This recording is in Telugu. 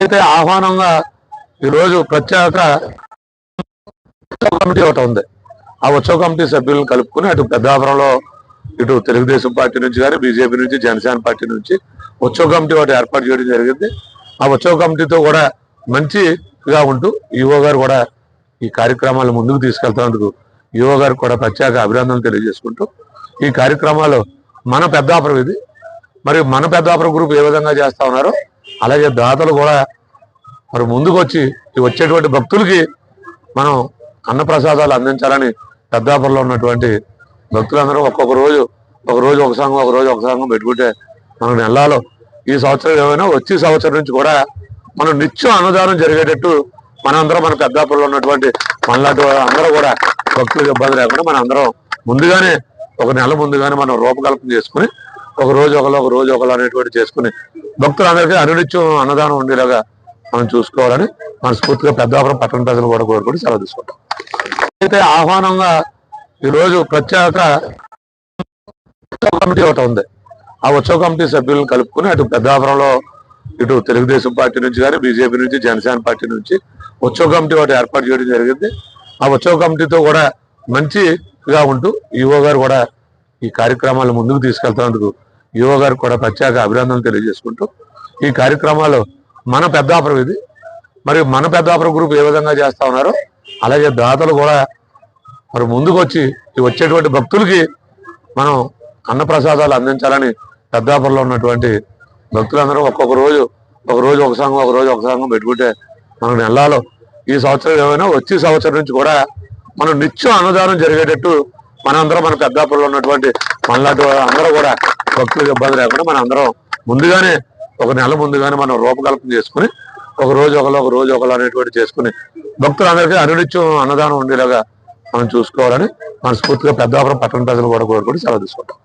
అయితే ఆహ్వానంగా ఈరోజు ప్రత్యేక కమిటీ ఒకటి ఉంది. ఆ ఉత్సవ కమిటీ సభ్యులను కలుపుకుని అటు పెద్దాపురంలో ఇటు తెలుగుదేశం పార్టీ నుంచి కానీ బీజేపీ నుంచి జనసేన పార్టీ నుంచి ఉత్సవ కమిటీ ఒకటి ఏర్పాటు చేయడం జరిగింది. ఆ ఉత్సవ కమిటీతో కూడా మంచిగా ఉంటూ ఈవో గారు కూడా ఈ కార్యక్రమాలు ముందుకు తీసుకెళ్తున్నందుకు ఈవో గారికి కూడా ప్రత్యేక అభినందనలు తెలియజేసుకుంటూ ఈ కార్యక్రమాలు మన పెద్దాపురం ఇది మరి మన పెద్దాపురం గ్రూప్ ఏ విధంగా చేస్తా ఉన్నారో అలాగే దాతలు కూడా మరి ముందుకు వచ్చి వచ్చేటువంటి భక్తులకి మనం అన్నప్రసాదాలు అందించాలని పెద్దాపురంలో ఉన్నటువంటి భక్తులందరూ ఒక్కొక్క రోజు ఒక సంఘం పెట్టుకుంటే మనకు నెలలో ఈ సంవత్సరం ఏమైనా వచ్చే సంవత్సరం నుంచి కూడా మనం నిత్యం అన్నదానం జరిగేటట్టు మనందరం మన పెద్దాపురంలో ఉన్నటువంటి మనలాంటి అందరూ కూడా భక్తులకు ఇబ్బంది లేకుండా మన అందరం ముందుగానే ఒక నెల ముందుగానే మనం రూపకల్పన చేసుకుని ఒక రోజు ఒకరు అనేటువంటి చేసుకుని భక్తులందరికీ అనునిత్యం అన్నదానం ఉండేలాగా మనం చూసుకోవాలని మనస్ఫూర్తిగా పెద్దాపురం పట్టణ ప్రజలు కూడా కోరుకుంటూ సెలవు తీసుకుంటాం. అయితే ఆహ్వానంగా ఈరోజు ప్రత్యేక కమిటీ ఒకటి ఉంది. ఆ ఉత్సవ కమిటీ సభ్యులను కలుపుకుని అటు పెద్దాపురంలో ఇటు తెలుగుదేశం పార్టీ నుంచి కానీ బీజేపీ నుంచి జనసేన పార్టీ నుంచి ఉత్సవ కమిటీ ఒకటి ఏర్పాటు చేయడం జరిగింది. ఆ ఉత్సవ కమిటీతో కూడా మంచిగా ఉంటూ ఈవో గారు కూడా ఈ కార్యక్రమాలు ముందుకు తీసుకెళ్తున్నందుకు ఈవో గారికి కూడా ప్రత్యేక అభినందనలు తెలియజేసుకుంటూ ఈ కార్యక్రమాలు మన పెద్దాపురం ఇది మరి మన పెద్దాపురం గ్రూప్ ఏ విధంగా చేస్తా ఉన్నారో అలాగే దాతలు కూడా మరి ముందుకు వచ్చి వచ్చేటువంటి భక్తులకి మనం అన్నప్రసాదాలు అందించాలని పెద్దాపురంలో ఉన్నటువంటి భక్తులందరూ ఒక్కొక్క రోజు ఒక సంఘం పెట్టుకుంటే మనకు నెలలో ఈ సంవత్సరం ఏమైనా వచ్చే సంవత్సరం నుంచి కూడా మనం నిత్యం అన్నదానం జరిగేటట్టు మనందరం మన పెద్దాపురంలో ఉన్నటువంటి మనలాంటి అందరూ కూడా భక్తులకు ఇబ్బంది లేకుండా మన అందరం ముందుగానే ఒక నెల ముందుగానే మనం రూపకల్పన చేసుకుని ఒక రోజు ఒకరు అనేటువంటి చేసుకుని భక్తులందరికీ అనునిత్యం అన్నదానం ఉండేలాగా మనం చూసుకోవాలని మనస్ఫూర్తిగా పెద్దాపురం పట్టణ ప్రజలు కూడా కోరుకుంటూ సెలవు తీసుకుంటాం.